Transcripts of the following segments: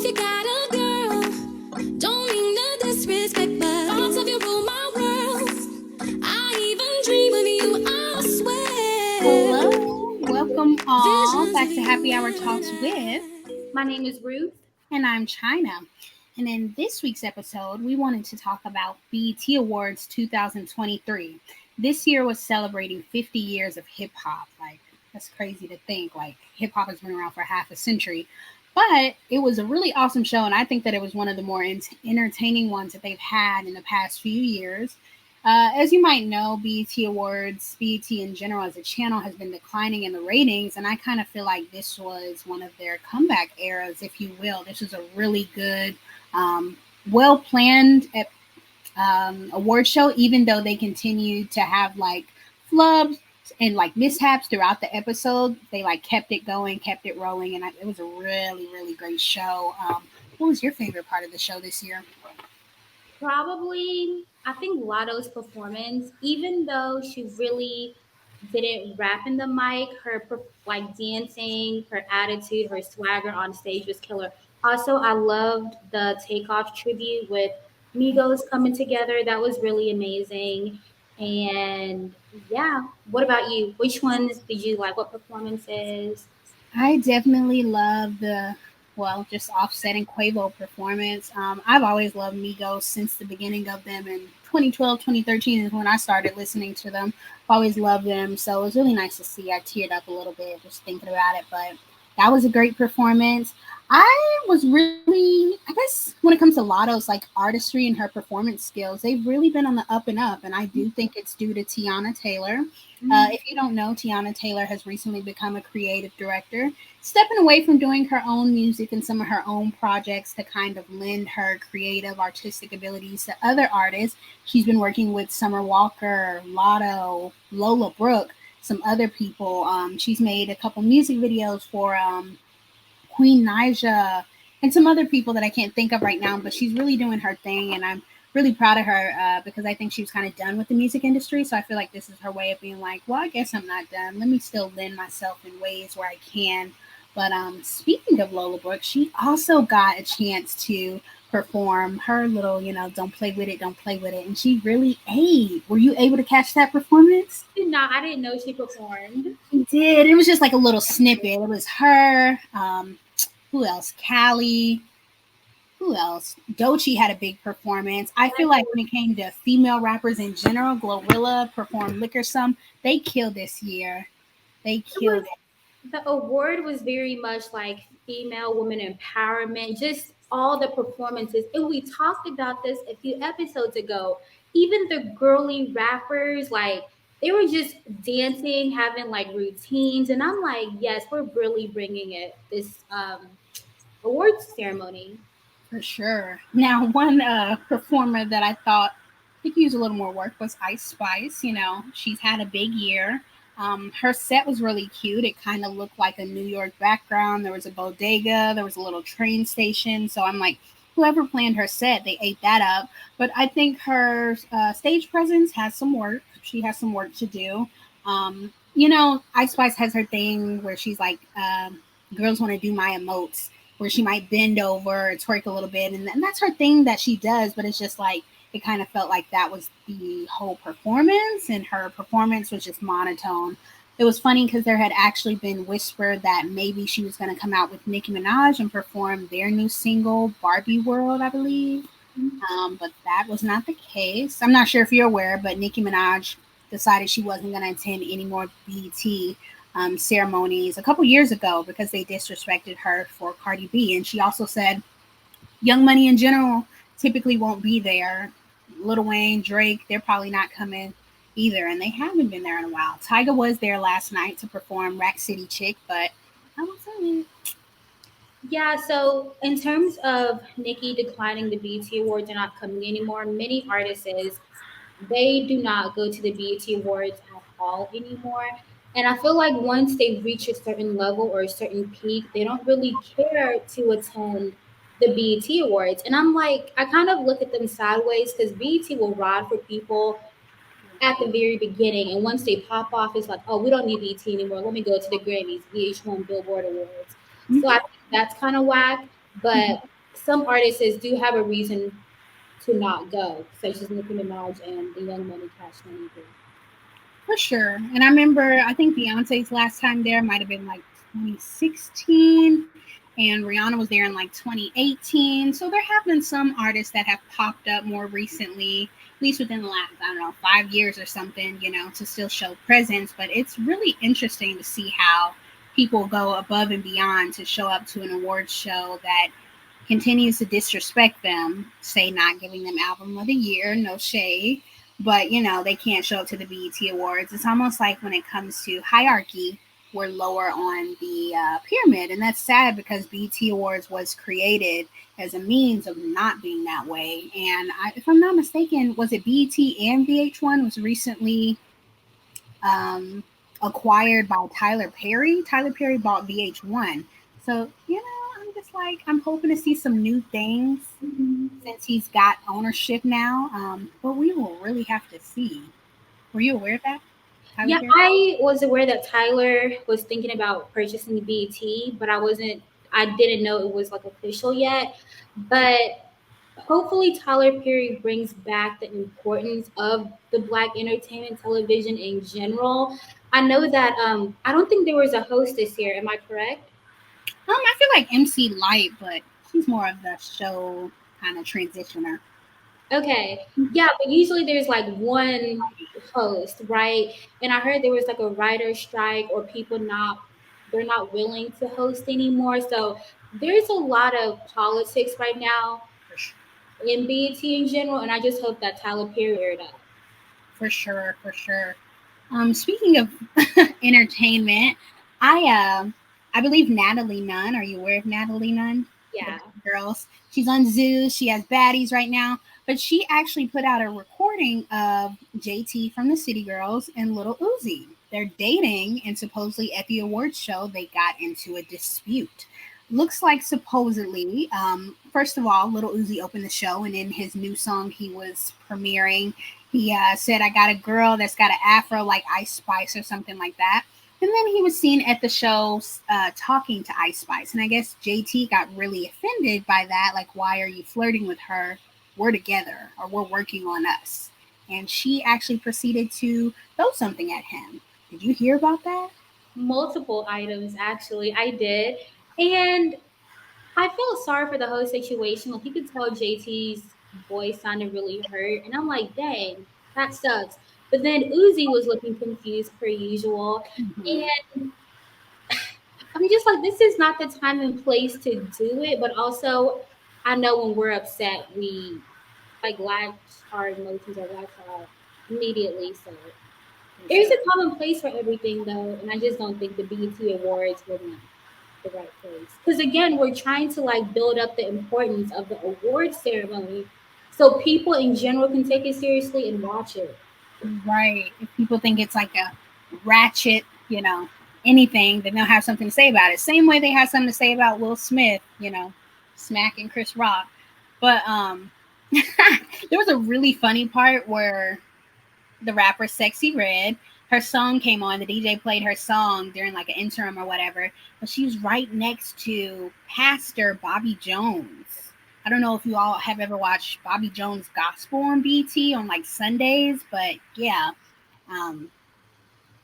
if you got a girl, don't mean no disrespect, but thoughts of you rule my world. I even dream of you, I swear. Hello, welcome all Visions back of to you Happy Hour in the Talks with, night. My name is Ruth. and I'm China. And in this week's episode, we wanted to talk about BET Awards 2023. This year was celebrating 50 years of hip hop. Like, that's crazy to think. Like, hip hop has been around for half a century. But it was a really awesome show, and I think that it was one of the more entertaining ones that they've had in the past few years. As you might know, BET Awards, BET in general as a channel has been declining in the ratings, and I kind of feel like this was one of their comeback eras, if you will. This was a really good, um, well planned award show, even though they continued to have like flubs and like mishaps throughout the episode. They like kept it going, kept it rolling, and it was a really, really great show. What was your favorite part of the show this year? Probably, I think Latto's performance, even though she really didn't rap in the mic, like dancing, her attitude, her swagger on stage was killer. Also, I loved the Takeoff tribute with Migos coming together. That was really amazing. And yeah, what about you? Which ones did you like? What performances? I definitely love just Offset and Quavo performance. I've always loved Migos since the beginning of them in 2012, 2013 is when I started listening to them. I've always loved them. So it was really nice to see. I teared up a little bit just thinking about it, but that was a great performance. I was really, I guess, when it comes to Lotto's like artistry and her performance skills, they've really been on the up and up. And I do think it's due to Tiana Taylor. Mm, If you don't know, Tiana Taylor has recently become a creative director, stepping away from doing her own music and some of her own projects to kind of lend her creative, artistic abilities to other artists. She's been working with Summer Walker, Lotto, Lola Brooke, some other people. She's made a couple music videos for Queen Naija, and some other people that I can't think of right now, but she's really doing her thing, and I'm really proud of her because I think she was kind of done with the music industry. So I feel like this is her way of being like, well, I guess I'm not done. Let me still lend myself in ways where I can. But speaking of Lola Brooke, she also got a chance to perform her little, don't play with it, don't play with it. And she really ate. Were you able to catch that performance? I didn't know she performed. She did. It was just like a little snippet. It was her. Who else? Callie. Who else? Dochi had a big performance. I feel like when it came to female rappers in general, Glorilla performed Liquor Some. They killed this year. They It was killed it. The award was very much like female woman empowerment, just all the performances. And we talked about this a few episodes ago. Even the girly rappers, like they were just dancing, having like routines. And I'm like, yes, we're really bringing it this awards ceremony. For sure. Now, one performer that I thought could use a little more work was Ice Spice. She's had a big year. Her set was really cute. It kind of looked like a New York background. There was a bodega, there was a little train station. So I'm like, whoever planned her set, they ate that up. But I think her stage presence has some work. She has some work to do. Ice Spice has her thing where she's like, girls want to do my emotes where she might bend over, twerk a little bit, and that's her thing that she does. But it's just like it kind of felt like that was the whole performance, and her performance was just monotone. It was funny because there had actually been whisper that maybe she was going to come out with Nicki Minaj and perform their new single Barbie World, I believe. But that was not the case. I'm not sure if you're aware, but Nicki Minaj decided she wasn't going to attend any more BET ceremonies a couple years ago because they disrespected her for Cardi B. And she also said Young Money in general typically won't be there. Lil Wayne, Drake, they're probably not coming either. And they haven't been there in a while. Tyga was there last night to perform Rack City Chick, but I was it. Yeah, so in terms of Nikki declining the BET Awards and not coming anymore, many artists they do not go to the BET Awards at all anymore. And I feel like once they reach a certain level or a certain peak, they don't really care to attend the BET Awards. And I'm like, I kind of look at them sideways because BET will ride for people at the very beginning. And once they pop off, it's like, oh, we don't need BET anymore. Let me go to the Grammys, VH1, Billboard Awards. So I think that's kind of whack. But some artists do have a reason to not go, such as Nicki Minaj and the Young Money Cash Money group. For sure. And I remember, I think Beyonce's last time there might have been like 2016, and Rihanna was there in like 2018. So there have been some artists that have popped up more recently, at least within the last, I don't know, 5 years or something, to still show presence. But it's really interesting to see how people go above and beyond to show up to an awards show that continues to disrespect them, say not giving them album of the year, no shade, but they can't show up to the BET Awards. It's almost like when it comes to hierarchy, we're lower on the pyramid, and that's sad because BET Awards was created as a means of not being that way. And if I'm not mistaken, was it BET and VH1 was recently um, acquired by Tyler Perry. Tyler Perry bought VH1. So, I'm just like, I'm hoping to see some new things Mhm. since he's got ownership now. But we will really have to see. Were you aware of that, Tyler Yeah, Perry? I was aware that Tyler was thinking about purchasing BET, but I didn't know it was like official yet. But hopefully Tyler Perry brings back the importance of the black entertainment television in general. I know that I don't think there was a host this year. Am I correct? I feel like MC Light, but she's more of the show kind of transitioner. Okay. Yeah, but usually there's like one host, right? And I heard there was like a writer strike or people not they're not willing to host anymore. So there's a lot of politics right now in BET in general, and I just hope that Tyler Perry cleared up. For sure, for sure. Speaking of entertainment, I believe Natalie Nunn. Are you aware of Natalie Nunn? The Yeah. Bad Girls. She's on Zeus. She has baddies right now, but she actually put out a recording of JT from the City Girls and Little Uzi. They're dating, and supposedly at the awards show they got into a dispute. Looks like supposedly, first of all, Little Uzi opened the show, and in his new song he was premiering, he said, "I got a girl that's got an afro like Ice Spice or something like that." And then he was seen at the show talking to Ice Spice. And I guess JT got really offended by that. Like, why are you flirting with her? We're together or we're working on us. And she actually proceeded to throw something at him. Did you hear about that? Multiple items actually. I did. And I felt sorry for the whole situation. Like you could tell JT's voice sounded really hurt. And I'm like, dang, that sucks. But then Uzi was looking confused per usual. Mhm. And I'm just like, this is not the time and place to do it. But also, I know when we're upset, we like latch our emotions or latch out immediately. So For there's sure. a common place for everything, though. And I just don't think the BET Awards were the right place. Because again, we're trying to like build up the importance of the award ceremony so people in general can take it seriously and watch it. Right. If people think it's like a ratchet, anything, then they'll have something to say about it. Same way they have something to say about Will Smith, smacking Chris Rock. But there was a really funny part where the rapper Sexy Red, her song came on. The DJ played her song during like an interim or whatever, but she was right next to Pastor Bobby Jones. I don't know if you all have ever watched Bobby Jones Gospel on BT on like Sundays, but yeah, um,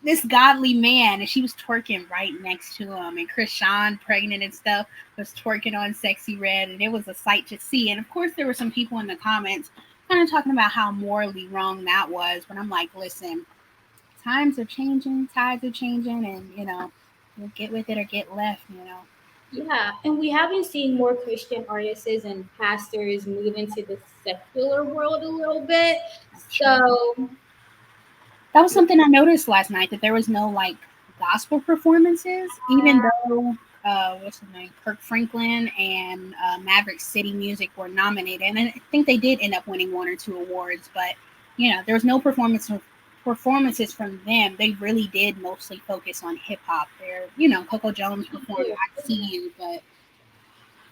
this godly man, and she was twerking right next to him, and Chris Sean, pregnant and stuff, was twerking on Sexy Red, and it was a sight to see. And of course, there were some people in the comments kind of talking about how morally wrong that was, but I'm like, listen, times are changing, tides are changing, and you'll get with it or get left. Yeah, and we haven't seen more Christian artists and pastors move into the secular world a little bit. True. So, That was something I noticed last night, that there was no like gospel performances, even though what's his name, Kirk Franklin and Maverick City Music were nominated, and I think they did end up winning one or two awards. But there was no performances from them. They really did mostly focus on hip hop. There, Coco Jones performed "I See You," but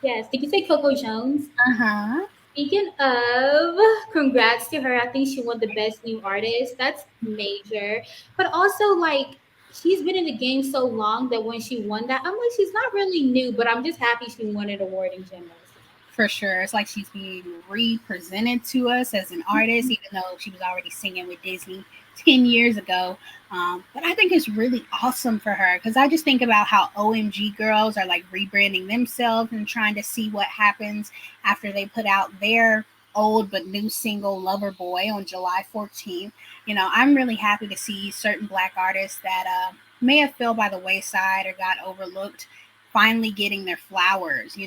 yes, did you say Coco Jones? huh. Speaking of, congrats to her. I think she won the best new artist. That's major. But also, like, she's been in the game so long that when she won that, I'm like, she's not really new, but I'm just happy she won an award in general. So. For sure. It's like she's being represented to us as an artist, even though she was already singing with Disney 10 years ago. But I think it's really awesome for her because I just think about how OMG girls are like rebranding themselves and trying to see what happens after they put out their old but new single Lover Boy on July 14th. I'm really happy to see certain black artists that may have fell by the wayside or got overlooked finally getting their flowers.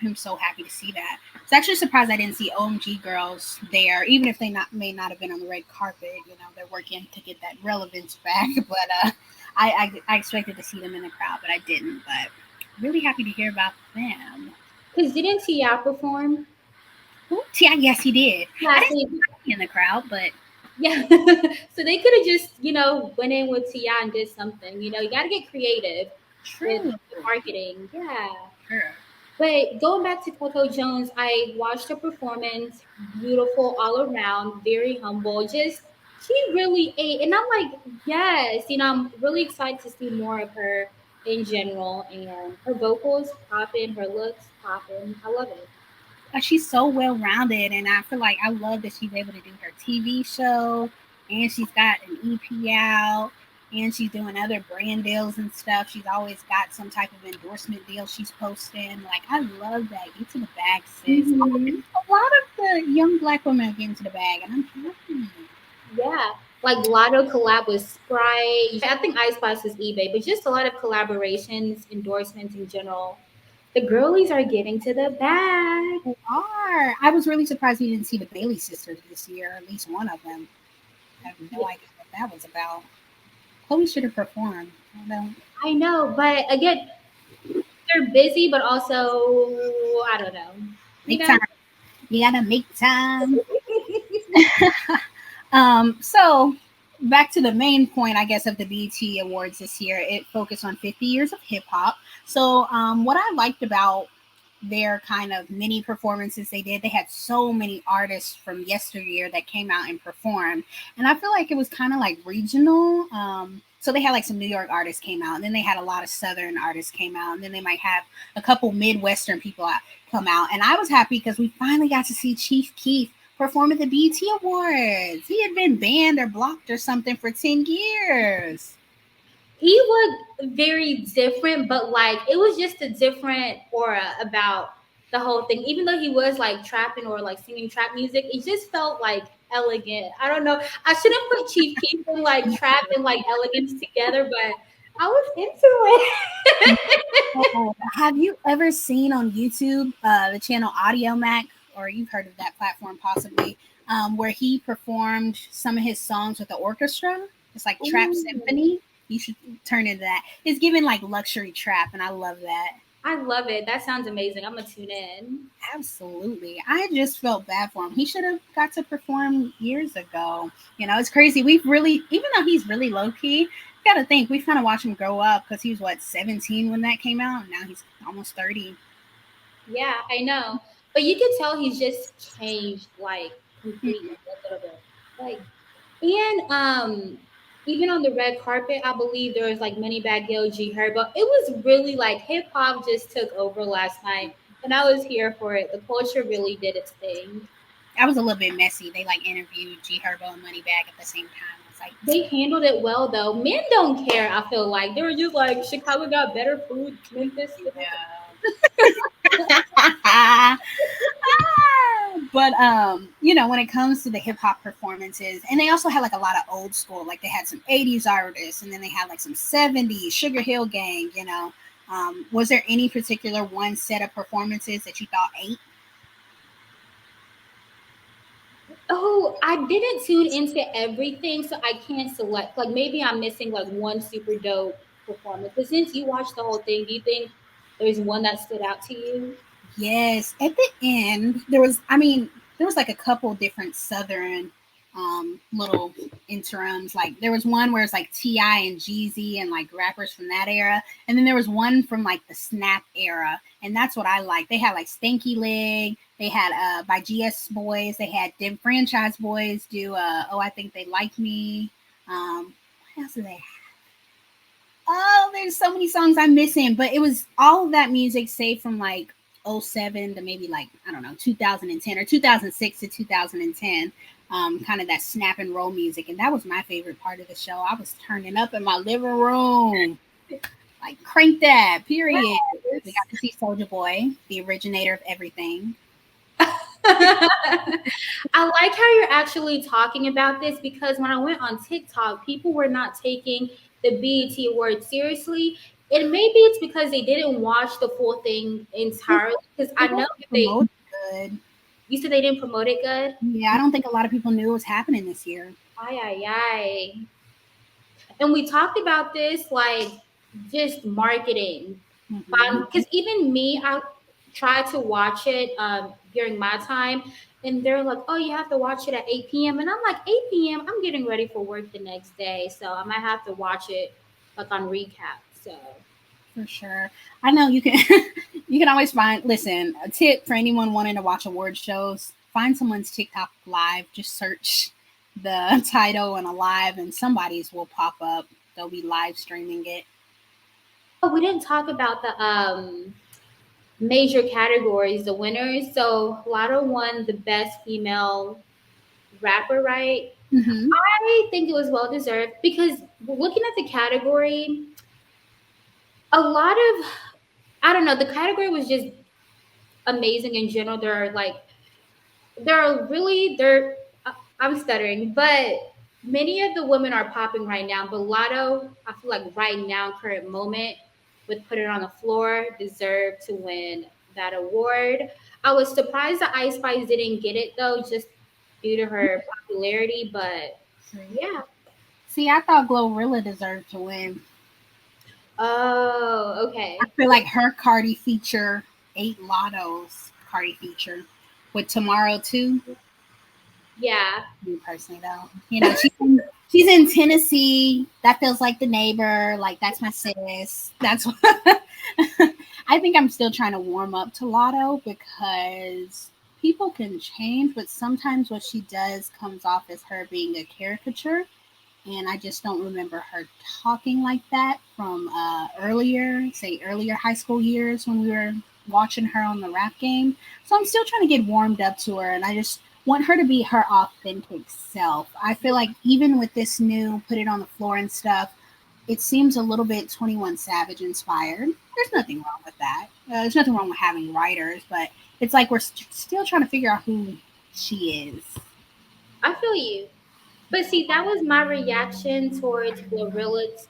I'm so happy to see that. It's actually surprised I didn't see OMG girls there, even if they may not have been on the red carpet. They're working to get that relevance back. But I expected to see them in the crowd, but I didn't. But really happy to hear about them. Because didn't T.I. perform? Ooh, T.I., yes, he did. I Yeah, didn't so, see Patti in the crowd, but yeah. So they could have just, went in with T.I. and did something. You got to get creative with true. the marketing. Yeah. Sure. But going back to Coco Jones, I watched her performance. Beautiful all around, very humble. Just she really ate, and I'm like, yes, I'm really excited to see more of her in general. And her vocals popping, her looks popping. I love it. She's so well rounded, and I feel like I love that she's able to do her TV show, and she's got an EP out, and she's doing other brand deals and stuff. She's always got some type of endorsement deal she's posting. Like, I love that. Get to the bag, sis. Hmm. A lot of the young black women are getting to the bag, and I'm happy. Yeah, like Latto collab with Sprite. I think Ice Spice was eBay, but just a lot of collaborations, endorsements in general. The girlies are getting to the bag. They are. I was really surprised we didn't see the Bailey sisters this year, at least one of them. I have no idea what that was about. Chloe should have performed. I don't. I know, but again, they're busy, but also I don't know. You Make know, time. You gotta make time. So back to the main point, I guess, of the BET Awards this year, it focused on 50 years of hip hop. So, what I liked about their kind of mini performances they had so many artists from yesteryear that came out and performed, and I feel like it was kind of like regional. So they had like some New York artists came out, and then they had a lot of Southern artists came out, and then they might have a couple Midwestern people come out, and I was happy because we finally got to see Chief Keef perform at the BET Awards. He had been banned or blocked or something for 10 years. he looked very different, but like it was just a different aura about the whole thing. Even though he was like trapping or like singing trap music, it just felt like elegant. I don't know. I shouldn't put Chief Keef and like trap and like elegance together, but I was into Oh, have you ever seen on YouTube the channel Audio Mac, or you've heard of that platform possibly, where he performed some of his songs with the orchestra? It's like Trap it. Symphony. You should turn into that. It's given like luxury trap, and I love that. I love it. That sounds amazing. I'm gonna tune in. Absolutely. I just felt bad for him. He should have got to perform years ago. It's crazy. We've really, even though he's really low key, you got to think we've kind of watched him grow up because he was, what, 17 when that came out? And now he's almost 30. Yeah, I know. But you can tell he's just changed like completely Mhm. a little bit. Like and even on the red carpet, I believe there was like Money Bag Yo, G Herbo. It was really like hip hop just took over last night, and I was here for it. The culture really did its thing. That was a little bit messy. They like interviewed G Herbo and Moneybag at the same time. It's like, They handled it well though. Men don't care. I feel like they were just like Chicago got better food. Memphis. yeah. But when it comes to the hip hop performances, and they also had like a lot of old school, like they had some 80s artists, and then they had like some 70s Sugar Hill Gang. Was there any particular one set of performances that you thought ate? Oh, I didn't tune into everything, so I can't select. Like maybe I'm missing like one super dope performance. But since you watched the whole thing, do you think there's one that stood out to you? Yes, at the end there was like a couple different southern little interims. Like there was one where it's like T.I. and Jeezy and like rappers from that era, and then there was one from like the Snap era, and that's what I like. They had like Stanky Leg, they had by GS Boys, they had Dim Franchise Boys do Oh I Think They Like Me. What else did they have? Oh, there's so many songs I'm missing, but it was all of that music saved from like '07 to maybe like, I don't know, 2010 or 2006 to 2010. Kind of that snap and roll music. And that was my favorite part of the show. I was turning up in my living room. Like, crank that, period. We Yes. got to see Soldier Boy, the originator of everything. I like how you're actually talking about this because when I went on TikTok, people were not taking the BET Awards seriously. And maybe it's because they didn't watch the full thing entirely. Because I It know wasn't if they, promoted good. you said they didn't promote it good. Yeah, I don't think a lot of people knew it was happening this year. Ay, ay, ay. And we talked about this like just marketing. Hmm. Because even me, I tried to watch it during my time, and they're like, "Oh, you have to watch it at 8 p.m." And I'm like, "8 p.m. I'm getting ready for work the next day, so I might have to watch it like on recap." So For sure. I know you can you can always find, listen, a tip for anyone wanting to watch award shows, find someone's TikTok live, just search the title and a live and somebody's will pop up. They'll be live streaming it. oh, we didn't talk about the major categories, the winners. So Latto won the best female rapper, right? Hmm. I think it was well deserved because looking at the category, a lot of I don't know, the category was just amazing in general. There are really there. I'm stuttering, but many of the women are popping right now. But Lotto, I feel like right now, current moment, with Put It on the Floor, deserved to win that award. I was surprised that Ice Spice didn't get it though, just due to her popularity. But yeah. See, I thought Glorilla deserved to win. Oh, I okay. feel like her Cardi feature ate Lotto's Cardi feature with Tomorrow too. Yeah. Me personally, though, she's in Tennessee. That feels like the neighbor. Like, that's my sis. That's what I think. I'm still trying to warm up to Lotto because people can change, but sometimes what she does comes off as her being a caricature, and I just don't remember her talking like that from earlier high school years when we were watching her on the rap game. So I'm still trying to get warmed up to her, and I just want her to be her authentic self. I feel like even with this new Put It on the Floor and stuff, it seems a little bit 21 Savage inspired. There's nothing wrong with that. There's nothing wrong with having writers, but it's like we're still trying to figure out who she is. I feel you. But see, that was my reaction towards Gorilla's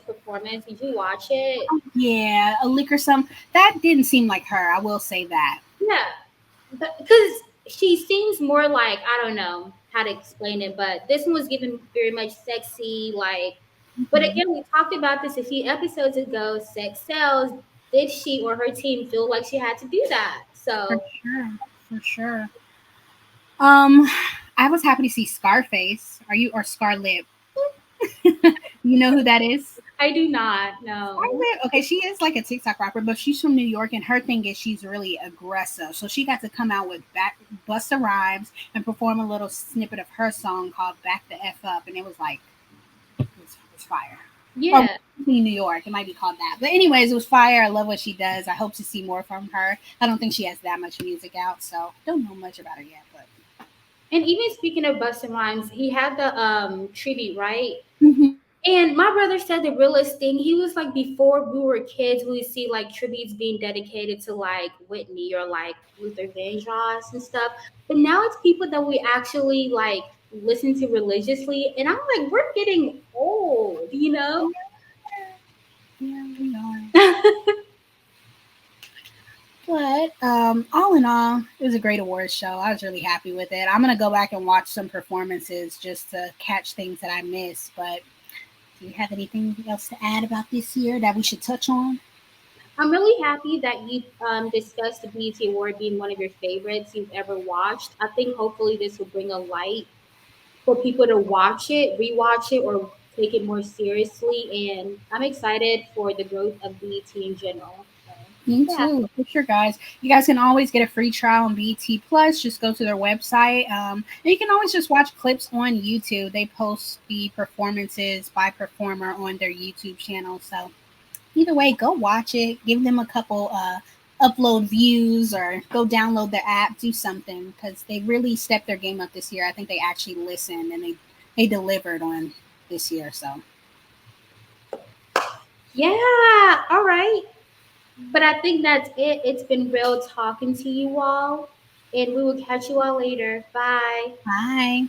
performance. Did you watch it? Yeah, a lick or some. That didn't seem like her. I will say that. Yeah, because she seems more like I don't know how to explain it, but this one was given very much sexy. Like, but Mhm. again, we talked about this a few episodes ago. Sex sells. Did she or her team feel like she had to do that? For So sure, for sure. Um, I was happy to see Scarface. Are you or Scarlett? You know who that is? I do not know. Scarlett. Okay, she is like a TikTok rapper, but she's from New York, and her thing is she's really aggressive. So she got to come out with Busta Rhymes and perform a little snippet of her song called "Back the F Up," and it was like it was fire. Or Yeah, New York, it might be called that. But anyways, it was fire. I love what she does. I hope to see more from her. I don't think she has that much music out, so don't know much about her yet. But and even speaking of Busta Rhymes, he had the tribute right. mhm. And my brother said the realest thing. He was like, before we were kids, we would see like tributes being dedicated to like Whitney or like Luther Vandross and stuff. But now it's people that we actually like listen to religiously. And I'm like, we're getting old, you know? Yeah, we are. But all in all, it was a great awards show. I was really happy with it. I'm gonna go back and watch some performances just to catch things that I missed. But do you have anything else to add about this year that we should touch on? I'm really happy that you discussed the BET Award being one of your favorites you've ever watched. I think hopefully this will bring a light for people to watch it, rewatch it, or take it more seriously. And I'm excited for the growth of BET in general. So, Me yeah. too, for sure, guys. You guys can always get a free trial on BT Plus. Just go to their website, and you can always just watch clips on YouTube. They post the performances by performer on their YouTube channel. So either way, go watch it. Give them a couple upload views or go download their app, do something because they really stepped their game up this year. I think they actually listened and they delivered on this year. So Yeah, all right. But I think that's it. It's been real talking to you all, and we will catch you all later. Bye. bye.